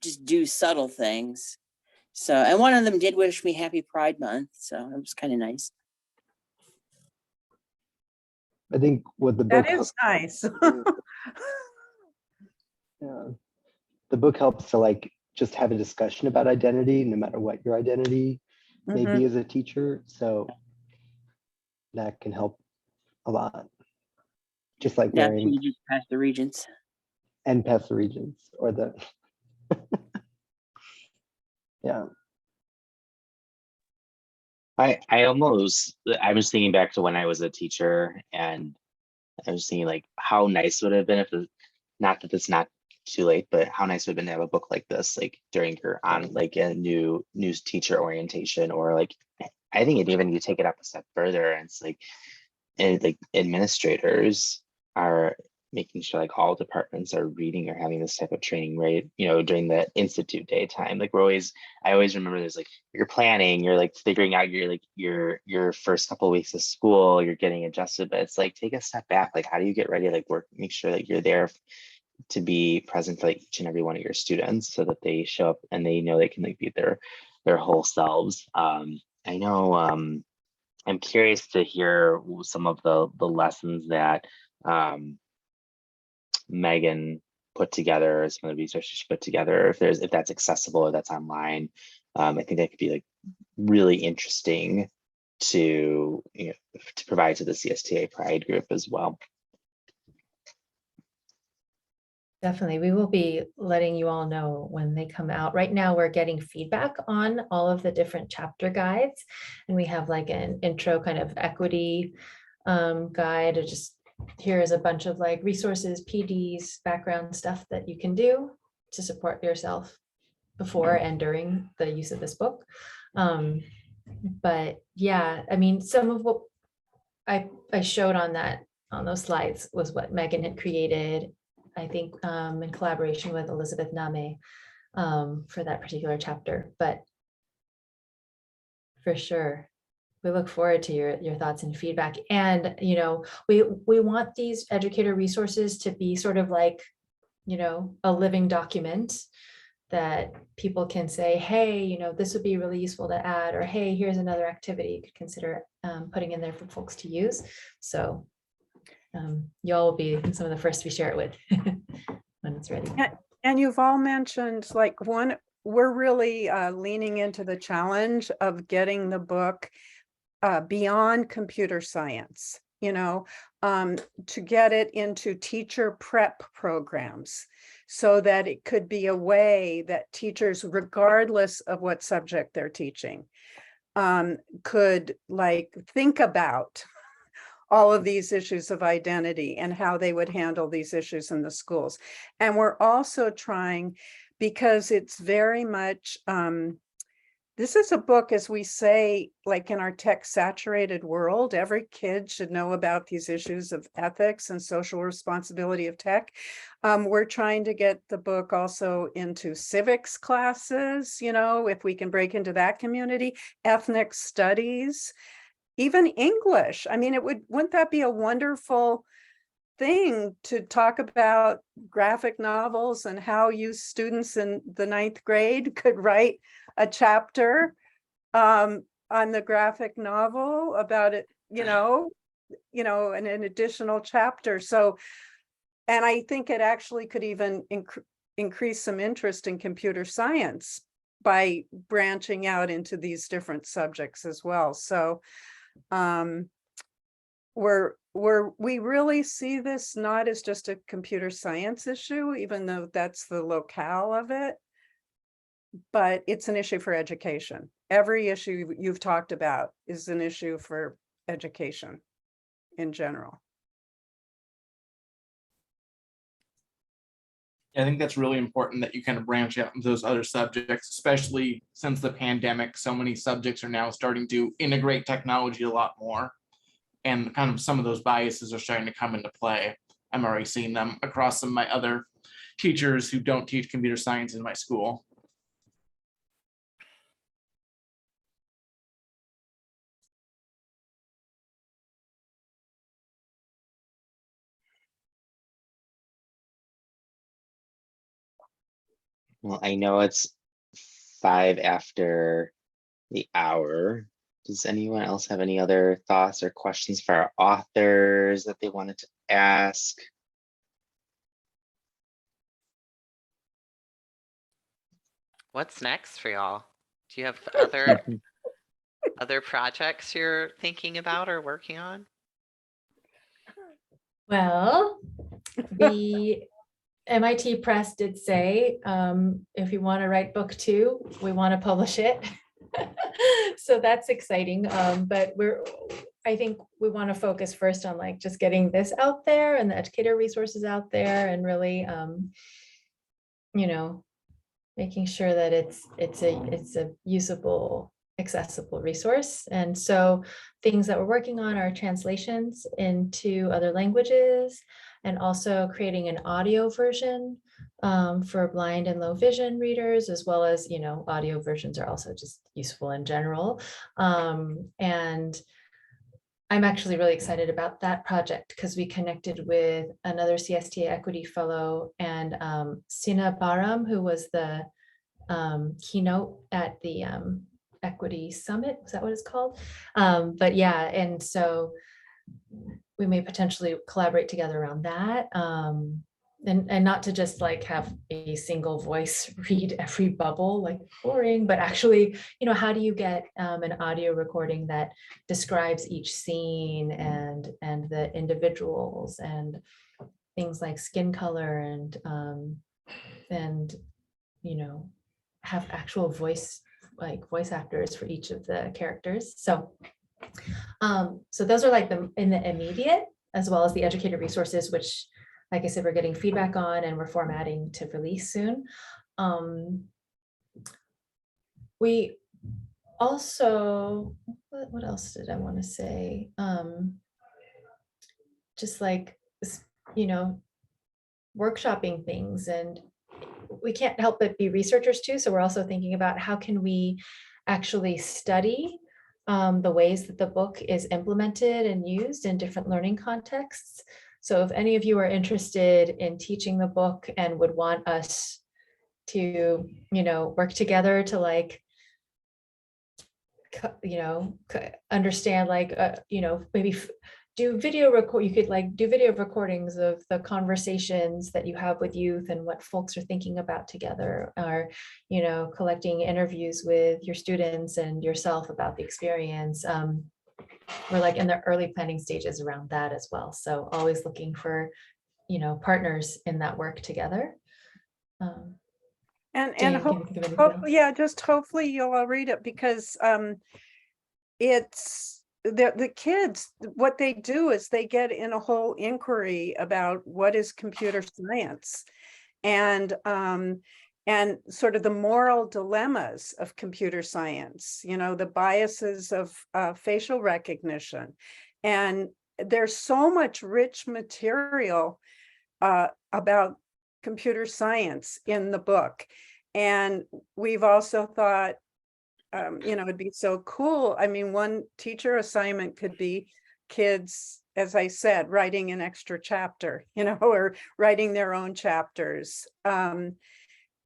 just do subtle things. So, and one of them did wish me happy Pride Month, so it was kind of nice. I think what the book, that is nice. yeah, the book helps to like just have a discussion about identity, no matter what your identity may be as a teacher. So that can help a lot. Just like Now wearing you just pass the regents. and past the regions or the yeah. I was thinking back to when I was a teacher, and I was thinking like how nice would it have been if not that it's not too late, but how nice would it have been to have a book like this, like during your on like a new teacher orientation, or like I think it even you take it up a step further, and it's like, and like administrators are making sure like all departments are reading or having this type of training, right? You know, during the institute day time. Like I always remember there's like you're planning, you're like figuring out your first couple of weeks of school, you're getting adjusted, but it's like take a step back. Like how do you get ready? Like make sure that you're there to be present for like each and every one of your students so that they show up and they know they can like be their whole selves. I know I'm curious to hear some of the lessons that Megan put together, some of the research she put together, if that's accessible or that's online. I think that could be like really interesting to to provide to the CSTA Pride group as well. Definitely. We will be letting you all know when they come out. Right now, we're getting feedback on all of the different chapter guides. And we have like an intro kind of equity guide. Or just here's a bunch of like resources, PDs, background stuff that you can do to support yourself before and during the use of this book. But yeah, I mean, some of what I showed on those slides was what Megan had created, I think, in collaboration with Elizabeth Name for that particular chapter. But for sure, we look forward to your thoughts and feedback. And, you know, we want these educator resources to be sort of like, you know, a living document that people can say, hey, you know, this would be really useful to add, or hey, here's another activity you could consider putting in there for folks to use. So y'all will be some of the first we share it with when it's ready. And you've all mentioned like we're really leaning into the challenge of getting the book beyond computer science, you know, to get it into teacher prep programs so that it could be a way that teachers, regardless of what subject they're teaching, could like think about all of these issues of identity and how they would handle these issues in the schools. And we're also trying, because it's very much, this is a book, as we say, like in our tech saturated world, every kid should know about these issues of ethics and social responsibility of tech. We're trying to get the book also into civics classes, you know, if we can break into that community, ethnic studies, even English. I mean, wouldn't that be a wonderful thing to talk about graphic novels and how you students in the 9th grade could write a chapter on the graphic novel about it, you know, and an additional chapter. So, and I think it actually could even increase some interest in computer science by branching out into these different subjects as well. So we really see this not as just a computer science issue, even though that's the locale of it, but it's an issue for education. Every issue you've talked about is an issue for education in general. I think that's really important that you kind of branch out into those other subjects, especially since the pandemic. So many subjects are now starting to integrate technology a lot more. And kind of some of those biases are starting to come into play. I'm already seeing them across some of my other teachers who don't teach computer science in my school. Well, I know it's 5 after the hour. Does anyone else have any other thoughts or questions for our authors that they wanted to ask? What's next for y'all? Do you have other Other projects you're thinking about or working on? Well, the MIT Press did say, if you want to write book 2, we want to publish it. So that's exciting. But I think we want to focus first on like just getting this out there and the educator resources out there, and really, you know, making sure that it's a usable, accessible resource. And so things that we're working on are translations into other languages, and also creating an audio version for blind and low vision readers, as well as, audio versions are also just useful in general. And I'm actually really excited about that project because we connected with another CSTA Equity Fellow, and Sina Baram, who was the keynote at the Equity Summit. Was that what it's called? But yeah, and so we may potentially collaborate together around that. And not to just like have a single voice read every bubble, like boring, but actually, how do you get an audio recording that describes each scene and the individuals and things like skin color and have actual voice actors for each of the characters. So those are like in the immediate, as well as the educator resources, which, like I said, we're getting feedback on and we're formatting to release soon. We also, what else did I want to say? Just like, workshopping things, and we can't help but be researchers too. So we're also thinking about how can we actually study the ways that the book is implemented and used in different learning contexts. So if any of you are interested in teaching the book and would want us to, work together to like, understand, like, maybe do video record, you could like do video recordings of the conversations that you have with youth and what folks are thinking about together, or, collecting interviews with your students and yourself about the experience. We're like in the early planning stages around that as well. So always looking for, partners in that work together. Just hopefully you'll all read it, because it's the kids, what they do is they get in a whole inquiry about what is computer science, and sort of the moral dilemmas of computer science, the biases of facial recognition. And there's so much rich material about computer science in the book. And we've also thought, it'd be so cool. I mean, one teacher assignment could be kids, as I said, writing an extra chapter, or writing their own chapters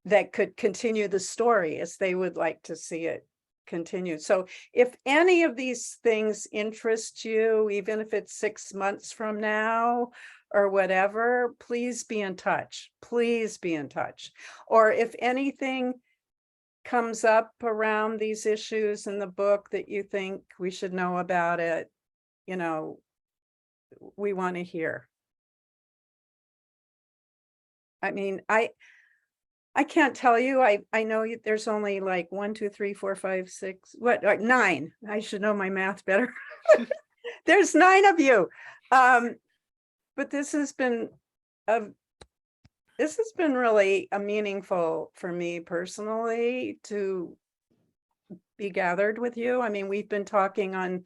that could continue the story as they would like to see it continue. So if any of these things interest you, even if it's 6 months from now or whatever, please be in touch. Please be in touch. Or if anything comes up around these issues in the book that you think we should know about it, we want to hear. I mean, I can't tell you. I know there's only like 1, 2, 3, 4, 5, 6, like 9. I should know my math better. There's 9 of you. But this has been really a meaningful for me personally to be gathered with you. I mean, we've been talking on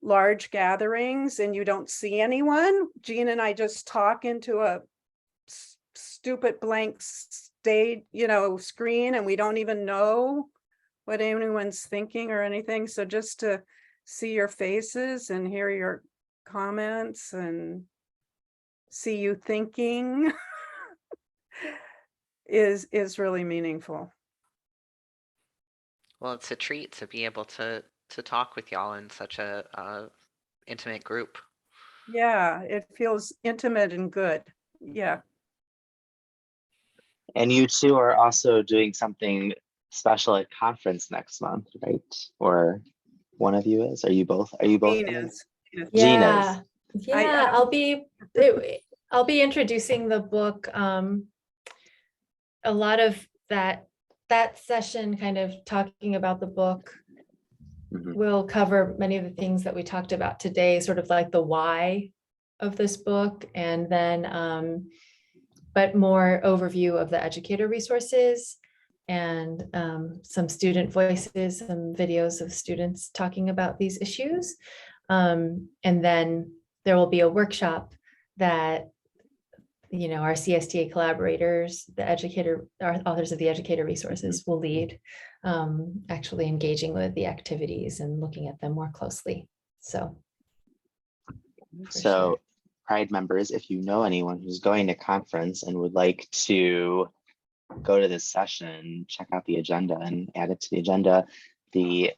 large gatherings and you don't see anyone. Jean and I just talk into a stupid blank stage, screen, and we don't even know what anyone's thinking or anything. So just to see your faces and hear your comments and see you thinking is really meaningful. Well, it's a treat to be able to talk with y'all in such a intimate group. Yeah, it feels intimate and good. Yeah. And you two are also doing something special at conference next month, right? Or one of you is? Are you both? Are you both? Jean coming? is. Jean is. Jean Yeah, is. yeah, I'll be introducing the book. A lot of that session, kind of talking about the book, Mhm. will cover many of the things that we talked about today, sort of like the why of this book, and then but more overview of the educator resources and some student voices, some videos of students talking about these issues. And then there will be a workshop that, you know, our CSTA collaborators, our authors of the educator resources will lead, actually engaging with the activities and looking at them more closely. So. So Pride members, if you know anyone who's going to conference and would like to go to this session, check out the agenda and add it to the agenda. The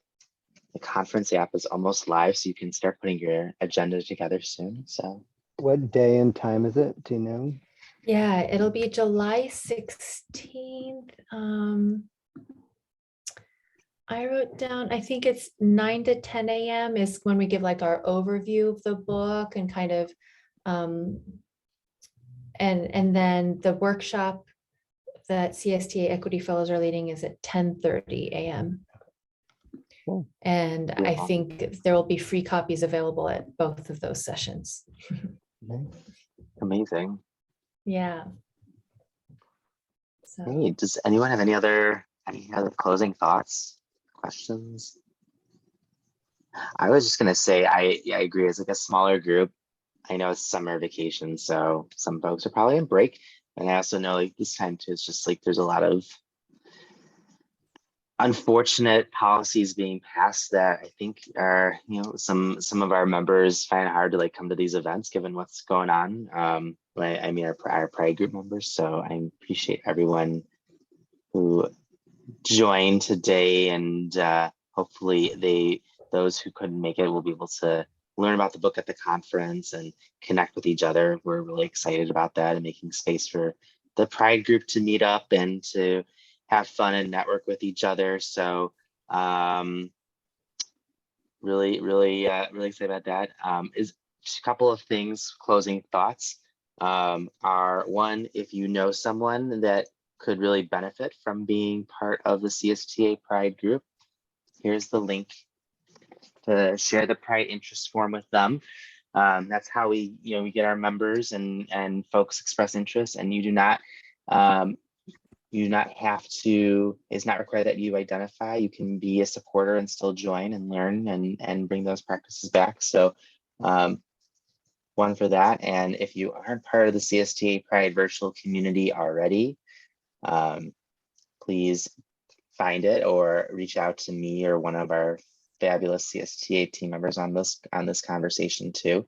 conference app is almost live, so you can start putting your agenda together soon. So what day and time is it? Do you know? Yeah, it'll be July 16th. I wrote down, I think it's 9 to 10 a.m. is when we give like our overview of the book and kind of, and then the workshop that CSTA Equity Fellows are leading is at 10:30 a.m. Cool. And I think there will be free copies available at both of those sessions. amazing. Yeah. So. Hey, does anyone have any other closing thoughts, questions? I was just gonna say, I agree. It's like a smaller group. I know it's summer vacation, so some folks are probably on break. And I also know like this time too, it's just like there's a lot of unfortunate policies being passed that I think are, you know, some of our members find it hard to like come to these events given what's going on. I mean, our Pride group members. So I appreciate everyone who joined today, and hopefully those who couldn't make it will be able to learn about the book at the conference and connect with each other. We're really excited about that and making space for the Pride group to meet up and to have fun and network with each other. So really excited about that. Is just a couple of things, closing thoughts are one, if you know someone that could really benefit from being part of the CSTA Pride group, here's the link to share the Pride interest form with them. That's how we get our members and folks express interest, and you do not have to, it's not required that you identify. You can be a supporter and still join and learn and bring those practices back. So one for that. And if you aren't part of the CSTA Pride virtual community already, please find it or reach out to me or one of our fabulous CSTA team members on this conversation too.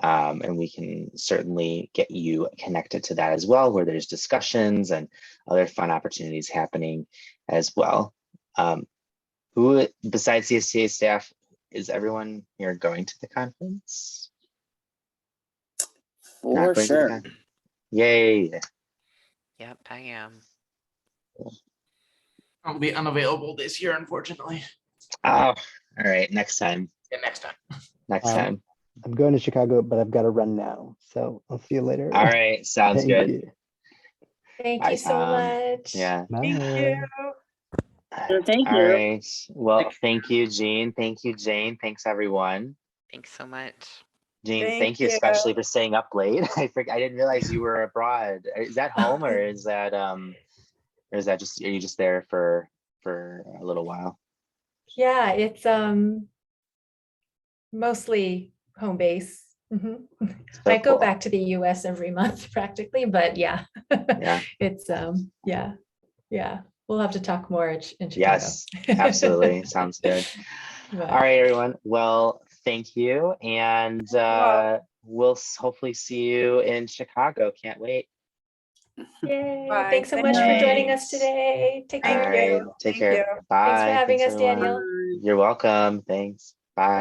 And we can certainly get you connected to that as well, where there's discussions and other fun opportunities happening as well. Who besides CSTA staff, is everyone here going to the conference? For sure. Yay. Yep, I am. I'll be unavailable this year, unfortunately. Oh, all right. Next time. Yeah, next time. Next time. I'm going to Chicago, but I've got to run now. So I'll see you later. All right. Sounds good. You. Thank Bye, you so Tom. much. Yeah. Thank you. Thank All you. right. Well, thank you, Jean. Thank you, Jane. Thanks, everyone. Thanks so much. Jean, thank you especially for staying up late. I didn't realize you were abroad. Is that home or is that just, are you just there for a little while? Yeah, it's mostly home base. So I go cool. back to the US every month practically, but yeah, it's yeah. We'll have to talk more in Chicago. Yes, absolutely. Sounds good. But, all right, everyone. Well, thank you. And we'll hopefully see you in Chicago. Can't wait. yay. Bye. Thanks so much for joining us Thanks. today. Take All care. right. Take care. Bye. Thanks for having us, everyone. Daniel. You're welcome. Thanks. Bye.